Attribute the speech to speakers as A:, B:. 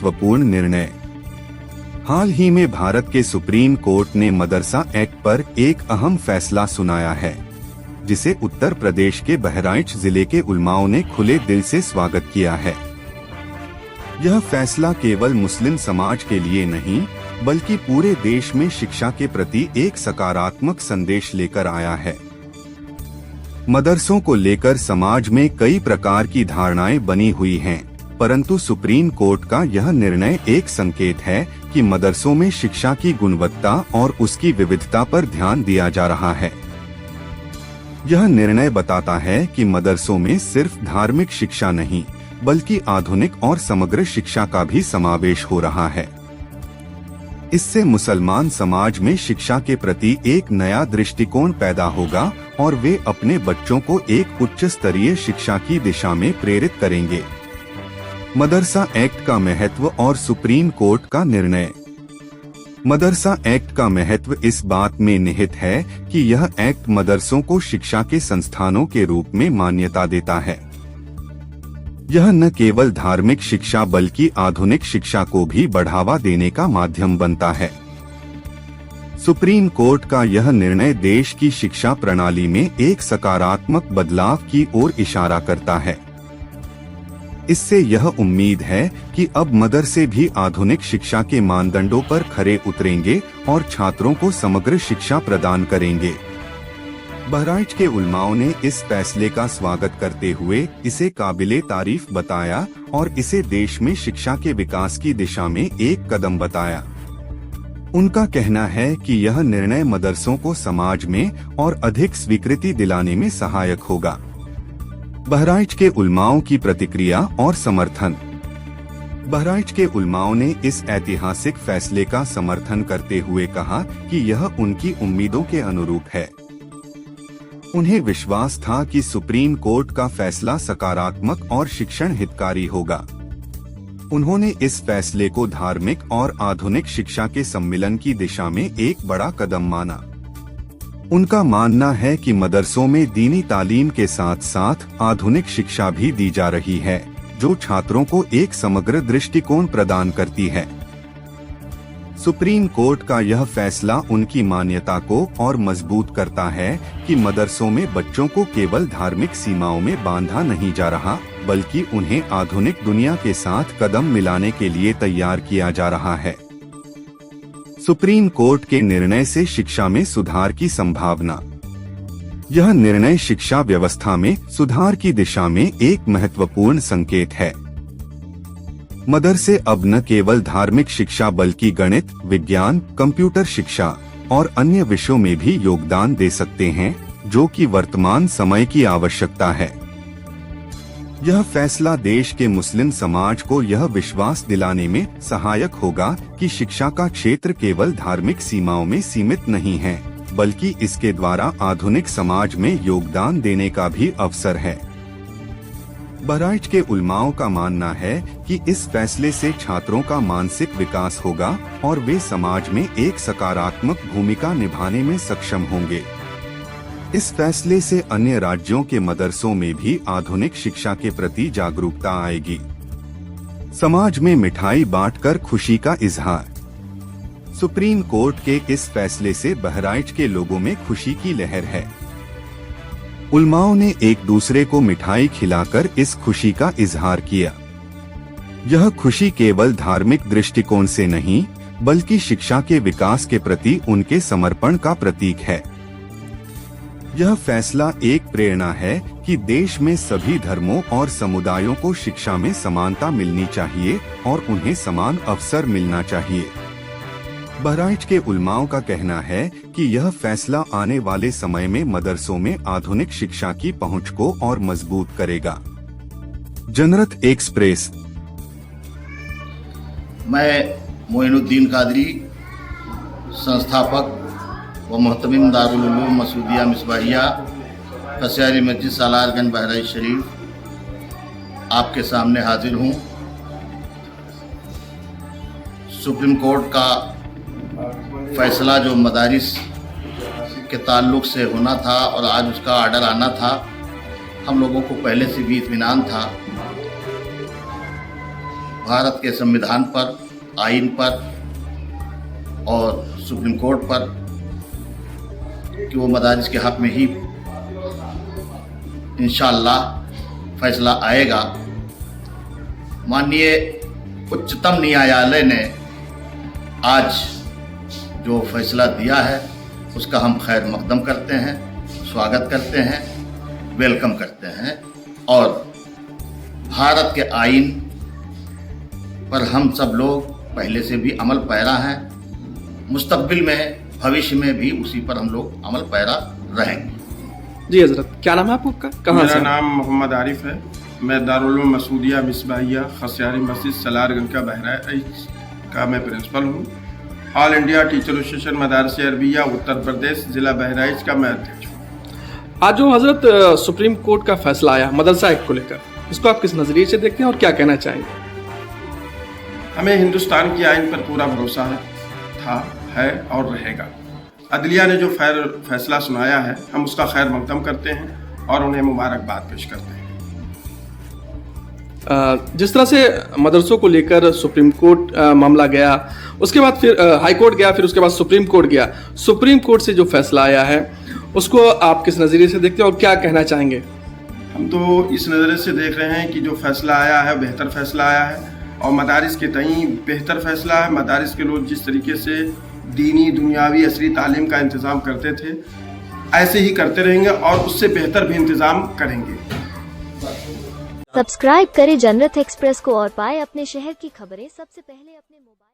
A: महत्वपूर्ण निर्णय। हाल ही में भारत के सुप्रीम कोर्ट ने मदरसा एक्ट पर एक अहम फैसला सुनाया है, जिसे उत्तर प्रदेश के बहराइच जिले के उलमाओं ने खुले दिल से स्वागत किया है। यह फैसला केवल मुस्लिम समाज के लिए नहीं, बल्कि पूरे देश में शिक्षा के प्रति एक सकारात्मक संदेश लेकर आया है। मदरसों को लेकर समाज में कई प्रकार की धारणाएं बनी हुई हैं, परंतु सुप्रीम कोर्ट का यह निर्णय एक संकेत है कि मदरसों में शिक्षा की गुणवत्ता और उसकी विविधता पर ध्यान दिया जा रहा है। यह निर्णय बताता है कि मदरसों में सिर्फ धार्मिक शिक्षा नहीं, बल्कि आधुनिक और समग्र शिक्षा का भी समावेश हो रहा है। इससे मुसलमान समाज में शिक्षा के प्रति एक नया दृष्टिकोण पैदा होगा और वे अपने बच्चों को एक उच्च स्तरीय शिक्षा की दिशा में प्रेरित करेंगे। मदरसा एक्ट का महत्व और सुप्रीम कोर्ट का निर्णय। मदरसा एक्ट का महत्व इस बात में निहित है कि यह एक्ट मदरसों को शिक्षा के संस्थानों के रूप में मान्यता देता है। यह न केवल धार्मिक शिक्षा बल्कि आधुनिक शिक्षा को भी बढ़ावा देने का माध्यम बनता है। सुप्रीम कोर्ट का यह निर्णय देश की शिक्षा प्रणाली में एक सकारात्मक बदलाव की ओर इशारा करता है। इससे यह उम्मीद है कि अब मदरसे भी आधुनिक शिक्षा के मानदंडों पर खरे उतरेंगे और छात्रों को समग्र शिक्षा प्रदान करेंगे। बहराइच के उलमाओं ने इस फैसले का स्वागत करते हुए इसे काबिले तारीफ बताया और इसे देश में शिक्षा के विकास की दिशा में एक कदम बताया। उनका कहना है कि यह निर्णय मदरसों को समाज में और अधिक स्वीकृति दिलाने में सहायक होगा। बहराइच के उलमाओं की प्रतिक्रिया और समर्थन। बहराइच के उलमाओं ने इस ऐतिहासिक फैसले का समर्थन करते हुए कहा कि यह उनकी उम्मीदों के अनुरूप है। उन्हें विश्वास था कि सुप्रीम कोर्ट का फैसला सकारात्मक और शिक्षण हितकारी होगा। उन्होंने इस फैसले को धार्मिक और आधुनिक शिक्षा के सम्मिलन की दिशा में एक बड़ा कदम माना। उनका मानना है कि मदरसों में दीनी तालीम के साथ साथ आधुनिक शिक्षा भी दी जा रही है, जो छात्रों को एक समग्र दृष्टिकोण प्रदान करती है। सुप्रीम कोर्ट का यह फैसला उनकी मान्यता को और मजबूत करता है कि मदरसों में बच्चों को केवल धार्मिक सीमाओं में बांधा नहीं जा रहा, बल्कि उन्हें आधुनिक दुनिया के साथ कदम मिलाने के लिए तैयार किया जा रहा है। सुप्रीम कोर्ट के निर्णय से शिक्षा में सुधार की संभावना। यह निर्णय शिक्षा व्यवस्था में सुधार की दिशा में एक महत्वपूर्ण संकेत है। मदरसे अब न केवल धार्मिक शिक्षा बल्कि गणित, विज्ञान, कंप्यूटर शिक्षा और अन्य विषयों में भी योगदान दे सकते हैं, जो कि वर्तमान समय की आवश्यकता है। यह फैसला देश के मुस्लिम समाज को यह विश्वास दिलाने में सहायक होगा कि शिक्षा का क्षेत्र केवल धार्मिक सीमाओं में सीमित नहीं है, बल्कि इसके द्वारा आधुनिक समाज में योगदान देने का भी अवसर है। बहराइच के उलमाओं का मानना है कि इस फैसले से छात्रों का मानसिक विकास होगा और वे समाज में एक सकारात्मक भूमिका निभाने में सक्षम होंगे। इस फैसले से अन्य राज्यों के मदरसों में भी आधुनिक शिक्षा के प्रति जागरूकता आएगी। समाज में मिठाई बांटकर खुशी का इजहार। सुप्रीम कोर्ट के इस फैसले से बहराइच के लोगों में खुशी की लहर है। उलमाओं ने एक दूसरे को मिठाई खिलाकर इस खुशी का इजहार किया। यह खुशी केवल धार्मिक दृष्टिकोण से नहीं, बल्कि शिक्षा के विकास के प्रति उनके समर्पण का प्रतीक है। यह फैसला एक प्रेरणा है कि देश में सभी धर्मों और समुदायों को शिक्षा में समानता मिलनी चाहिए और उन्हें समान अवसर मिलना चाहिए। बहराइच के उलमाओं का कहना है कि यह फैसला आने वाले समय में मदरसों में आधुनिक शिक्षा की पहुंच को और मजबूत करेगा। जनरत एक्सप्रेस।
B: मैं मोइनुद्दीन कादरी, संस्थापक व मोहतमिम दारुल उलूम मसूदिया मिसबाहिया, कसियारी मस्जिद सालारगंज बहराइच शरीफ, आपके सामने हाजिर हूँ। सुप्रीम कोर्ट का फैसला जो मदारिस के ताल्लुक़ से होना था और आज उसका आर्डर आना था, हम लोगों को पहले से भी इत्मीनान था। भारत के संविधान पर, आइन पर और सुप्रीम कोर्ट पर कि वो मदारिस के हक़ में ही इंशाअल्लाह फैसला आएगा। माननीय उच्चतम न्यायालय ने आज जो फैसला दिया है उसका हम खैर मकदम करते हैं, स्वागत करते हैं, वेलकम करते हैं और भारत के आइन पर हम सब लोग पहले से भी अमल पैरा हैं, मुस्तकबिल में भविष्य में भी उसी पर हम लोग अमल पैरा रहेंगे।
C: जी हजरत, क्या नाम है आपका? कहाँ से?
D: मेरा नाम मोहम्मद आरिफ है। मैं दारुल उलूम मसूदिया मिसबाहिया खसियारी मस्जिद सलारगंज का बहराइच का मैं प्रिंसिपल हूँ। All India teacher association Madaris Arabia Uttar Pradesh जिला बहराइच का मैं अध्यक्ष हूँ।
C: आज जो हजरत सुप्रीम कोर्ट का फैसला आया मदरसा एक्ट को लेकर, इसको आप किस नज़रिए से देखते हैं और क्या कहना चाहेंगे?
D: हमें हिंदुस्तान की आइन पर पूरा भरोसा है और रहेगा। अदलिया ने जो फैसला सुनाया है हम उसका खैर मकदम करते हैं और उन्हें मुबारकबाद पेश करते हैं।
C: जिस तरह से मदरसों को लेकर सुप्रीम कोर्ट मामला गया, उसके बाद फिर हाई कोर्ट गया, फिर उसके बाद सुप्रीम कोर्ट गया, सुप्रीम कोर्ट से जो फैसला आया है उसको आप किस नज़रिए से देखते हैं और क्या कहना चाहेंगे?
D: हम तो इस नज़रिए से देख रहे हैं कि जो फैसला आया है बेहतर फैसला आया है और मदारिस के तई बेहतर फैसला है। मदारिस के लोग जिस तरीके से दीनी दुनियावी असरी तालीम का इंतज़ाम करते थे ऐसे ही करते रहेंगे और उससे बेहतर भी इंतज़ाम करेंगे।
E: सब्सक्राइब करें जनरत एक्सप्रेस को और पाएं अपने शहर की खबरें सबसे पहले अपने मोबाइल